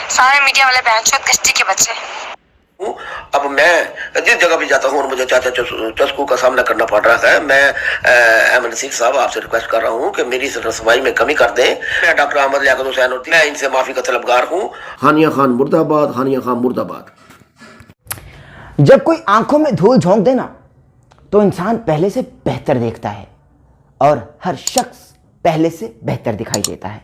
सारे मीडिया वाले बहनचोद कश्ती के बच्चे। अब मैं जिस जगह भी जाता हूँ और मुझे चाचा चस्कू का सामना करना पड़ रहा है, मैं अहमद नसीर साहब आपसे रिक्वेस्ट कर रहा हूँ कि मेरी इस रसवाई में कमी कर दें। मैं डॉक्टर अहमद लियाकत हुसैन और मैं इनसे माफ़ी का तलबगार हूँ। हानिया खान मुर्दाबाद, हानिया खान मुर्दाबाद। जब कोई आंखों में धूल झोंक देना तो इंसान पहले से बेहतर देखता है और हर शख्स पहले से बेहतर दिखाई देता है।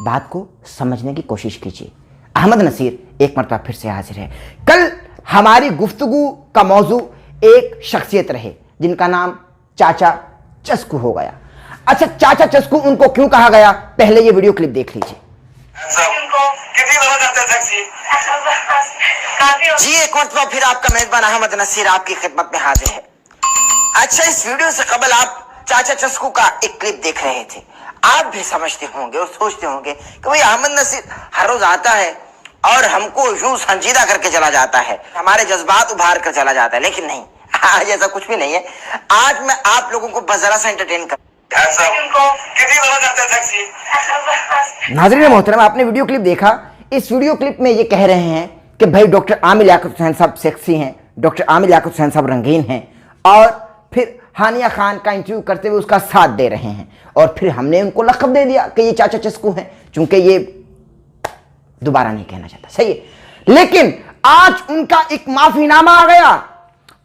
बात को समझने की कोशिश कीजिए। अहमद नसीर एक मरतबा फिर से हाजिर है। कल हमारी गुफ्तगू का मौजू एक शख्सियत रहे जिनका नाम चाचा चस्कू हो गया। अच्छा, चाचा चस्कू उनको क्यों कहा गया, पहले ये वीडियो क्लिप देख लीजिए। जी एक मरतबा फिर आपका मेजबान अहमद नसीर आपकी खिदमत में हाजिर है। अच्छा, इस वीडियो से कबल आप चाचा चस्कू का एक क्लिप देख रहे थे। आप भी समझते होंगे और सोचते होंगे कि भाई अहमद नसीर हर रोज आता है और हमको यूं संजीदा करके चला जाता है, हमारे जज्बात उभार कर चला जाता है, लेकिन नहीं, आज ऐसा कुछ भी नहीं है। आज मैं आप लोगों को बस जरा सा एंटरटेन कर। नाज़रीन मोहतरम, आपने वीडियो क्लिप देखा। इस वीडियो क्लिप में ये कह रहे हैं कि भाई डॉक्टर आमिर लियाकत हुसैन साहब सेक्सी हैं, डॉक्टर आमिर लियाकत हुसैन साहब रंगीन हैं, और फिर हानिया खान का इंटरव्यू करते हुए उसका साथ दे रहे हैं। और फिर हमने उनको लक़ब दे दिया कि ये चाचा चस्कू हैं, चूंकि ये दोबारा नहीं कहना चाहता, सही है। लेकिन आज उनका एक माफीनामा आ गया,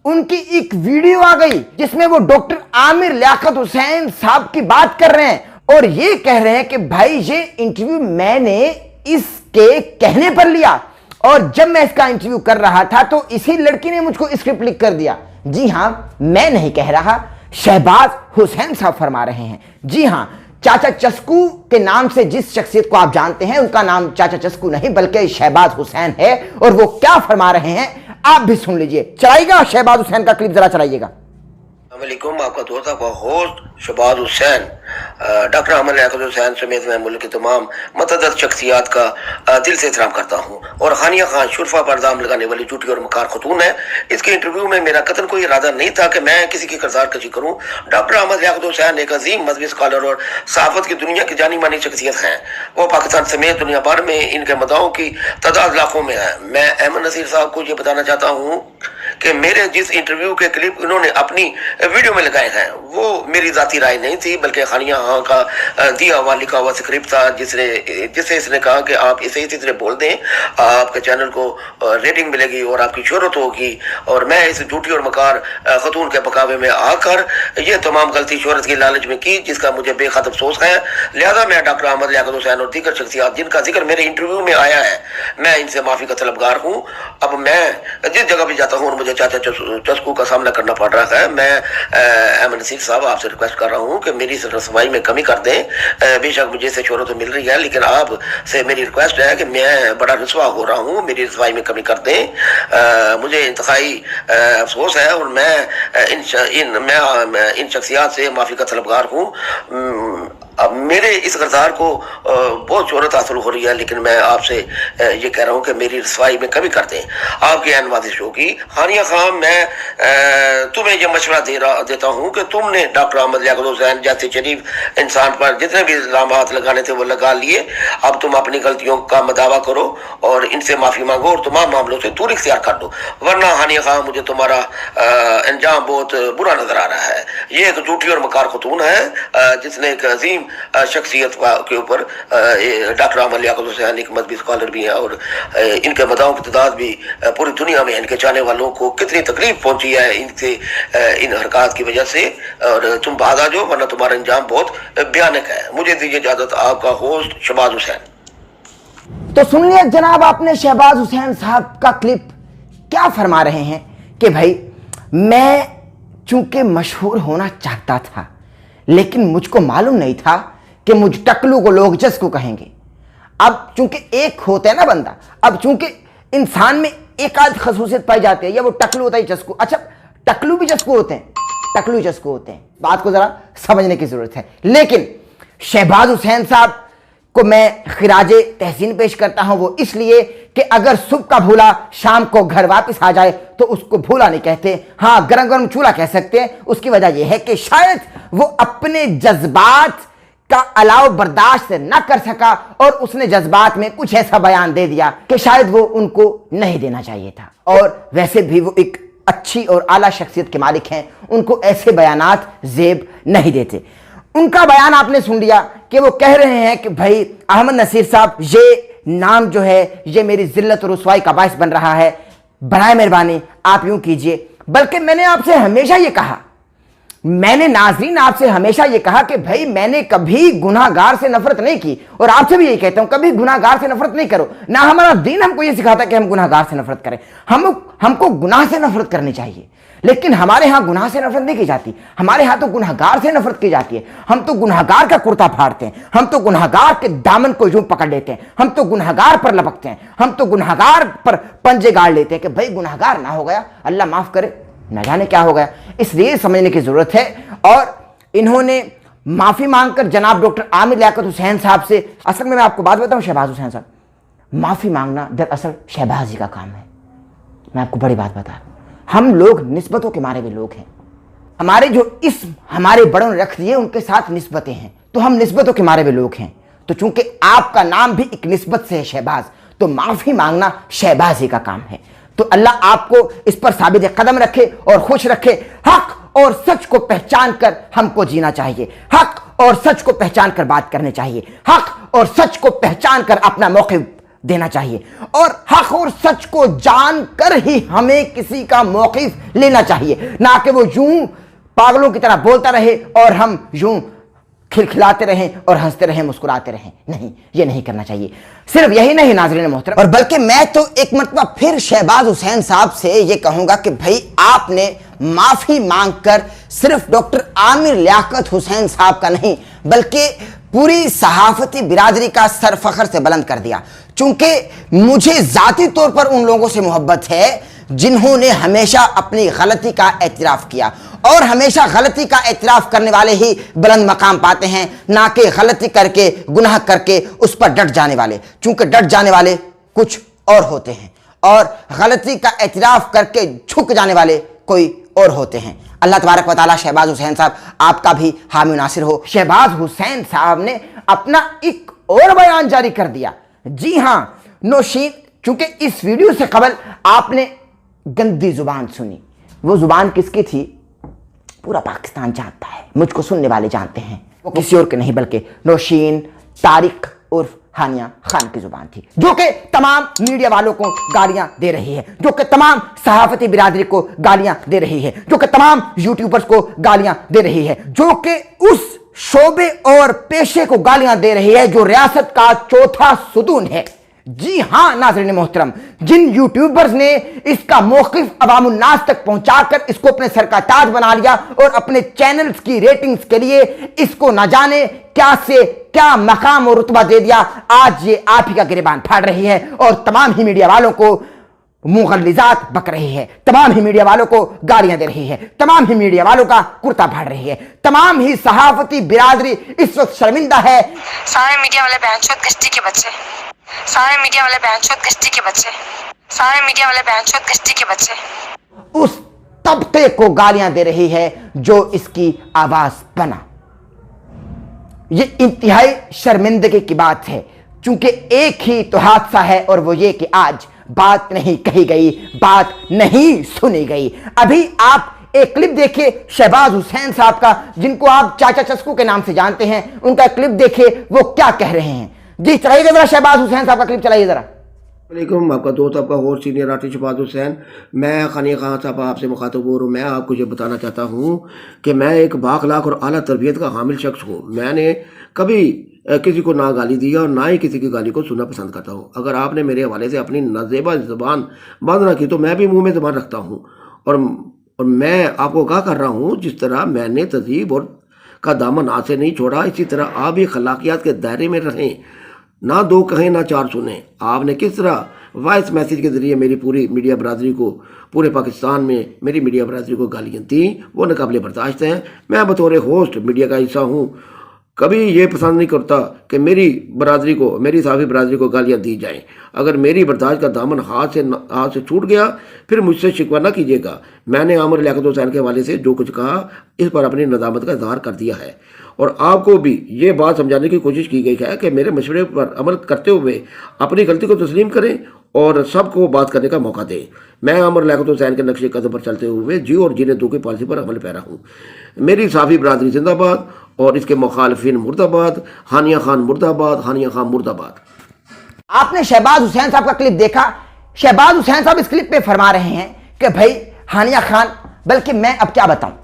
उनकी एक वीडियो आ गई जिसमें वो डॉक्टर आमिर लियाकत हुसैन साहब की बात कर रहे हैं और ये कह रहे हैं कि भाई ये इंटरव्यू मैंने इसके कहने पर लिया, और जब मैं इसका इंटरव्यू कर रहा था तो इसी लड़की ने मुझको स्क्रिप्ट लिख कर दिया। जी हां, मैं नहीं कह रहा, शहबाज हुसैन साहब फरमा रहे हैं। जी हां, चाचा चस्कू के नाम से जिस शख्सियत को आप जानते हैं उनका नाम चाचा चस्कू नहीं बल्कि शहबाज हुसैन है, और वो क्या फरमा रहे हैं आप भी सुन लीजिए। चलाइएगा शहबाज हुसैन का क्लिप, जरा चलाइएगा। आपका दोस्त, आपका होस्ट शहबाज हुसैन। डॉक्टर अहमद लियाकत हुसैन समेत मैं मुल्क की तमाम मतअद्दद शख्सियात का दिल से एहतराम करता हूँ। और हानिया खान शुरफा पर इल्जाम लगाने वाली झूठी और मकार खतून है। इसके इंटरव्यू में मेरा कतन कोई इरादा नहीं था कि मैं किसी की किरदार कशी करूँ। डॉक्टर अहमद लियाकत हुसैन एक अजीम मजहबी स्कॉलर और सहाफत की दुनिया की जानी मानी शख्सियत हैं। वो पाकिस्तान समेत दुनिया भर में इनके मदाओं की तादाद लाखों में है। मैं अहमद नसीर साहब को ये बताना चाहता हूँ कि मेरे जिस इंटरव्यू के क्लिप इन्होंने अपनी वीडियो में लगाए हैं वो मेरी जाती राय नहीं थी, बल्कि हानिया खान का दिया हुआ लिखा हुआ स्क्रिप्ट था जिसे इसने कहा कि आप इसे इसी तरह बोल दें, आपके चैनल को रेटिंग मिलेगी और आपकी शोहरत होगी। और मैं इस झूठी और मकार खतून के बकावे में आकर ये तमाम गलती शोहरत की लालच में की, जिसका मुझे बेहद अफसोस है। लिहाजा मैं डॉक्टर अहमद लियाकत हुसैन और दीगर शख्सियात जिनका जिक्र मेरे इंटरव्यू में आया है, मैं इनसे माफ़ी का तलबगार हूँ। अब मैं जिस जगह भी जाता हूँ और मुझे चाचा चस्कू का सामना करना पड़ रहा है, मैं अहमद नसीर साहब आपसे रिक्वेस्ट कर रहा हूँ कि मेरी इस रसवाई में कमी कर दें। बेशक मुझे से शोहरत तो मिल रही है, लेकिन आप से मेरी रिक्वेस्ट है कि मैं बड़ा रसवा हो रहा हूँ, मेरी रसवाई में कमी कर दें। मुझे इंतहाई अफसोस है और मैं इन शख्सियात से माफ़ी का तलबगार हूँ। अब मेरे इस किरदार को बहुत शोहरत हासिल हो रही है, लेकिन मैं आपसे ये कह रहा हूँ कि मेरी रसवाई में कमी कर दें। आपकी अनवाजिश होगी। हानिया खान, मैं तुम्हें ये मशवरा देता हूँ कि तुमने डॉक्टर अहमद लियाकत हुसैन जैसे शरीफ इंसान पर जितने भी इल्जामात लगाने थे वो लगा लिए। अब तुम अपनी गलतियों का मदावा करो और इनसे माफ़ी मांगो और तमाम मामलों से दूर इख्तियार कर दो, वरना हानिया खान मुझे तुम्हारा अंजाम बहुत बुरा नजर आ रहा है। ये एक झूठी और मकार खतून है जिसने एक अजीम शख्सियत के ऊपर डॉक्टर अहमद लियाकत हुसैन एक मजहबी स्कॉलर भी हैं और इनके मदाओं की तादाद भी पूरी दुनिया में, इनके चाहने वालों को कितनी तकलीफ पहुंची है इनसे इन हरकत की वजह से। और तुम बाज आ जाओ वरना तुम्हारा अंजाम बहुत भयानक है। मुझे दीजिए इजाजत। आपका होस्ट शहबाज हुसैन। तो सुन लिया जनाब आपने शहबाज हुसैन साहब का क्लिप, क्या फरमा रहे हैं कि भाई मैं चूंकि मशहूर होना चाहता था लेकिन मुझको मालूम नहीं था कि मुझ टकलू को लोग चस्कू कहेंगे। अब चूंकि एक होता है ना बंदा, अब चूंकि इंसान में एक आध खसूसियत पाई जाती है, या वो टकलू होता है चस्कू। अच्छा, टकलू भी चस्कू होते हैं, टकलू ही चस्कू होते हैं, बात को जरा समझने की जरूरत है। लेकिन शहबाज हुसैन साहब को मैं खिराजे तहसीन पेश करता हूं, वो इसलिए कि अगर सुबह का भूला शाम को घर वापस आ जाए तो उसको भूला नहीं कहते, हाँ गरम गरम चूल्हा कह सकते हैं। उसकी वजह यह है कि शायद वो अपने जज्बात کا अलाव बर्दाश्त न कर सका और उसने जज्बात में कुछ ऐसा बयान दे दिया कि शायद वो उनको नहीं देना चाहिए था। और वैसे भी वो एक अच्छी और आला शख्सियत के मालिक हैं, उनको ऐसे बयानात जेब नहीं देते। उनका बयान आपने सुन लिया कि वो कह रहे हैं कि भाई अहमद नसीर साहब, ये नाम जो है ये मेरी जिल्लत और रुसवाई का बायस बन रहा है, बराए मेहरबानी आप यूं कीजिए। बल्कि मैंने आपसे हमेशा ये कहा, मैंने नाज़रीन आपसे हमेशा ये कहा कि भाई मैंने कभी गुनाहगार से नफरत नहीं की, और आपसे भी यही कहता हूं कभी गुनाहगार से नफरत नहीं करो। ना हमारा दीन हमको ये सिखाता कि हम गुनाहगार से नफरत करें। हमको गुनाह से नफरत करनी चाहिए, लेकिन हमारे यहां गुनाह से नफरत नहीं की जाती, हमारे यहां तो गुनाहगार से नफरत की जाती है। हम तो गुनाहगार का कुर्ता फाड़ते हैं, हम तो गुनाहगार के दामन को यूं पकड़ लेते हैं, हम तो गुनाहगार पर लपकते हैं, हम तो गुनाहगार पर पंजे गाड़ लेते हैं कि भाई गुनाहगार ना हो गया, अल्लाह माफ करे, न जाने क्या हो गया। इसलिए समझने की जरूरत है। और इन्होंने माफी मांगकर जनाब डॉक्टर आमिर लियाकत हुसैन साहब से, असल में मैं आपको बात बताऊं शहबाज हुसैन साहब, माफी मांगना दरअसल शहबाजी का काम है। मैं आपको बड़ी बात बता रहा हूं, हम लोग निस्बतों के मारे हुए लोग हैं। हमारे जो इस हमारे बड़ों ने रख दिए उनके साथ निस्बतें हैं, तो हम निस्बतों के मारे हुए लोग हैं। तो चूंकि आपका नाम भी एक निस्बत से है शहबाज, तो माफी मांगना शहबाजी का काम है। तो अल्लाह आपको इस पर साबित कदम रखे और खुश रखे। हक और सच को पहचान कर हमको जीना चाहिए, हक और सच को पहचान कर बात करनी चाहिए, हक और सच को पहचान कर अपना मौक़िफ़ देना चाहिए, और हक और सच को जानकर ही हमें किसी का मौक़िफ़ लेना चाहिए, ना कि वो यूं पागलों की तरह बोलता रहे और हम यूं खिलखिलाते रहें और हंसते रहें, मुस्कुराते रहें। नहीं, ये नहीं करना चाहिए। सिर्फ यही नहीं नाज़रीन मोहतरम, और बल्कि मैं तो एक मरतबा फिर शहबाज हुसैन साहब से ये कहूंगा कि भाई आपने माफी मांगकर सिर्फ डॉक्टर आमिर लियाकत हुसैन साहब का नहीं बल्कि पूरी सहाफती बिरादरी का सर फखर से बुलंद कर दिया। चूंकि मुझे जाती तौर पर उन लोगों से मोहब्बत है जिन्होंने हमेशा अपनी गलती का एतराफ़ किया, और हमेशा गलती का एतराफ़ करने वाले ही बुलंद मकाम पाते हैं, ना कि गलती करके गुनाह करके उस पर डट जाने वाले। चूंकि डट जाने वाले कुछ और होते हैं और गलती का एतराफ़ करके झुक जाने वाले कोई और होते हैं। अल्लाह तबारक व तआला शहबाज हुसैन साहब आपका भी हामी नासिर हो। शहबाज हुसैन साहब ने अपना एक और बयान जारी कर दिया। जी हां नौशीन, चूंकि इस वीडियो से कबल आपने गंदी जुबान सुनी, वो जुबान किसकी थी पूरा पाकिस्तान जानता है, मुझको सुनने वाले जानते हैं, वो किसी और के नहीं बल्कि नौशीन तारिक उर्फ हानिया खान की जुबान थी, जो कि तमाम मीडिया वालों को गालियां दे रही है, जो कि तमाम सहाफती बिरादरी को गालियां दे रही है, जो कि तमाम यूट्यूबर्स को गालियां दे रही है, जो कि उस शोबे और पेशे को गालियां दे रही है जो रियासत का चौथा सुतून है। जी हां नाज़रीन मोहतरम, जिन यूट्यूबर्स ने इसका मौक़िफ़ अवामुन्नास तक पहुंचाकर इसको अपने सर का ताज बना लिया और अपने चैनल्स की रेटिंग्स के लिए इसको न जाने क्या से क्या मकाम और रुतबा दे दिया, आज ये आप ही का गिरबान फाड़ रही है और तमाम ही मीडिया वालों को मुग़ल्लिज़ात बक रही है, तमाम ही मीडिया वालों को गालियां दे रही है, तमाम ही मीडिया वालों का कुर्ता फाड़ रही है, तमाम ही सहाफती बिरादरी इस वक्त शर्मिंदा है। सारे मीडिया वाले बैंचोद कश्ती के बच्चे, सारे मीडिया वाले बैंचोद कश्ती के बच्चे, सारे मीडिया वाले बैंचोद कश्ती के बच्चे उस तबके को गालियां दे रही है जो इसकी आवाज बना। ये इंतहाई शर्मिंदगी की बात है, चूंकि एक ही तो हादसा है और वो ये कि आज बात नहीं कही गई, बात नहीं सुनी गई। अभी आप एक क्लिप देखिए शहबाज हुसैन साहब का, जिनको आप चाचा चस्कू के नाम से जानते हैं, उनका क्लिप देखिए वो क्या कह रहे हैं। जी चलाइए जरा शहबाज हुसैन साहब का क्लिप चलाइए जरा। वालेकुम, आपका दोस्त आपका और सीनियर आर्टिस्ट शहबाज हुसैन, मैं खानिया खान साहब आपसे मुखातब हो रहा हूँ। मैं आपको ये बताना चाहता हूँ कि मैं एक बाखलाक और आला तरबियत का हामिल शख्स हूँ। मैंने कभी किसी को ना गाली दी और ना ही किसी की गाली को सुनना पसंद करता हूँ। अगर आपने मेरे हवाले से अपनी नज़ेबा ज़बान बंद ना की तो मैं भी मुंह में ज़बान रखता हूँ, और मैं आपको कहा कर रहा हूँ जिस तरह मैंने तहज़ीब और का दामन हाथ से नहीं छोड़ा, इसी तरह आप भी खलाकियात के दायरे में रहें, ना दो कहें ना चार सुने। आपने किस तरह वॉइस मैसेज के ज़रिए मेरी पूरी मीडिया बरादरी को, पूरे पाकिस्तान में मेरी मीडिया बरादरी को गालियाँ दी, वो नाकाबिले बर्दाश्त हैं। मैं बतौर होस्ट मीडिया का हिस्सा हूँ, कभी ये पसंद नहीं करता कि मेरी बरादरी को, मेरी साफी बरादरी को गालियाँ दी जाएं। अगर मेरी बर्दाश्त का दामन हाथ से छूट गया फिर मुझसे शिकवा ना कीजिएगा। मैंने आमिर लियाकत हुसैन के हवाले से जो कुछ कहा इस पर अपनी नदामत का इजहार कर दिया है اور آپ کو بھی یہ بات سمجھانے کی کوشش کی گئی ہے کہ میرے مشورے پر عمل کرتے ہوئے اپنی غلطی کو تسلیم کریں اور سب کو بات کرنے کا موقع دیں۔ میں عامر لیاقت حسین کے نقش قدم پر چلتے ہوئے جیو اور جینے دو کی پالیسی پر عمل پیرا ہوں۔ میری صحافی برادری زندہ باد اور اس کے مخالفین مرد آباد، ہانیہ خان مرد آباد، ہانیہ خان مرد آباد۔ آپ نے شہباز حسین صاحب کا کلپ دیکھا۔ شہباز حسین صاحب اس کلپ پہ فرما رہے ہیں کہ بھائی ہانیہ خان، بلکہ میں اب کیا بتاؤں،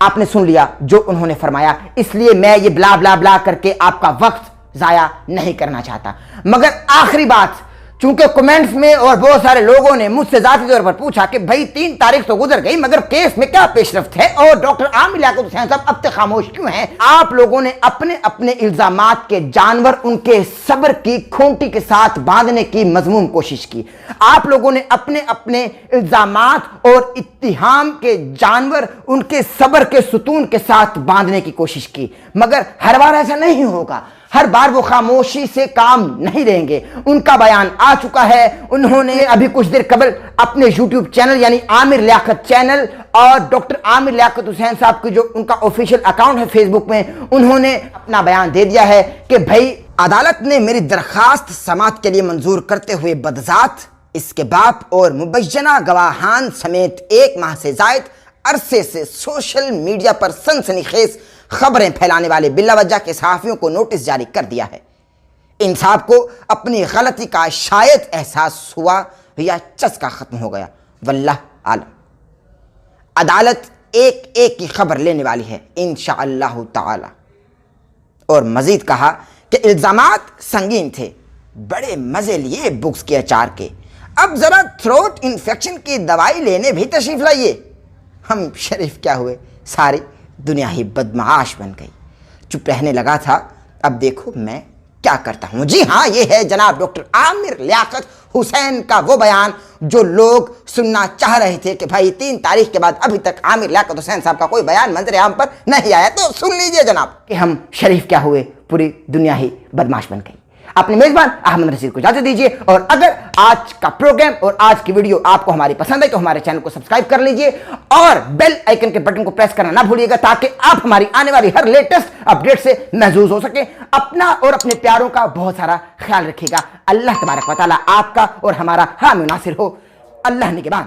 آپ نے سن لیا جو انہوں نے فرمایا، اس لیے میں یہ بلا بلا بلا کر کے آپ کا وقت ضائع نہیں کرنا چاہتا۔ مگر آخری بات، چونکہ کمنٹس میں اور بہت سارے لوگوں نے مجھ سے ذاتی طور پر پوچھا کہ بھائی 3 تاریخ تو گزر گئی مگر کیس میں کیا پیش رفت ہے اور ڈاکٹر عامر لیاقت حسین صاحب اب تک خاموش کیوں ہیں؟ آپ لوگوں نے اپنے اپنے الزامات کے جانور ان کے صبر کی کھونٹی کے ساتھ باندھنے کی مذموم کوشش کی۔ آپ لوگوں نے اپنے اپنے الزامات اور اتہام کے جانور ان کے صبر کے ستون کے ساتھ باندھنے کی کوشش کی، مگر ہر بار ایسا نہیں ہوگا۔ ہر بار وہ خاموشی سے کام نہیں لیں گے۔ ان کا بیان آ چکا ہے۔ انہوں نے ابھی کچھ دیر قبل اپنے یوٹیوب چینل یعنی عامر لیاقت چینل اور ڈاکٹر عامر لیاقت حسین صاحب کی جو ان کا آفیشیل اکاؤنٹ ہے فیس بک میں، انہوں نے اپنا بیان دے دیا ہے کہ بھائی عدالت نے میری درخواست سماعت کے لیے منظور کرتے ہوئے بدذات اس کے باپ اور مبینہ گواہان سمیت 1 ماہ سے زائد عرصے سے سوشل میڈیا پر سنسنی خیز خبریں پھیلانے والے بلا وجہ کے صحافیوں کو نوٹس جاری کر دیا ہے۔ ان صاحب کو اپنی غلطی کا شاید احساس ہوا یا چسکا ختم ہو گیا، واللہ عالم۔ عدالت ایک ایک کی خبر لینے والی ہے انشاءاللہ تعالی۔ اور مزید کہا کہ الزامات سنگین تھے، بڑے مزے لیے بکس کے اچار کے، اب ذرا تھروٹ انفیکشن کی دوائی لینے بھی تشریف لائیے۔ ہم شریف کیا ہوئے، ساری دنیا ہی بدمعاش بن گئی۔ چپ رہنے لگا تھا، اب دیکھو میں کیا کرتا ہوں۔ جی ہاں، یہ ہے جناب ڈاکٹر عامر لیاقت حسین کا وہ بیان جو لوگ سننا چاہ رہے تھے کہ بھائی 3 تاریخ کے بعد ابھی تک عامر لیاقت حسین صاحب کا کوئی بیان منظر عام پر نہیں آیا، تو سن لیجئے جناب کہ ہم شریف کیا ہوئے، پوری دنیا ہی بدمعاش بن گئی۔ اپنے میزبان احمد نصیر کو اجازت دیجیے، اور اگر آج کا پروگرام اور آج کی ویڈیو آپ کو ہماری پسند ہے تو ہمارے چینل کو سبسکرائب کر لیجیے اور بیل آئیکن کے بٹن کو پریس کرنا نہ بھولیے گا تاکہ آپ ہماری آنے والی ہر لیٹسٹ اپڈیٹ سے محظوظ ہو سکیں۔ اپنا اور اپنے پیاروں کا بہت سارا خیال رکھیے گا۔ اللہ تبارک و تعالیٰ آپ کا اور ہمارا حامی ناصر ہو۔ اللہ نگہبان۔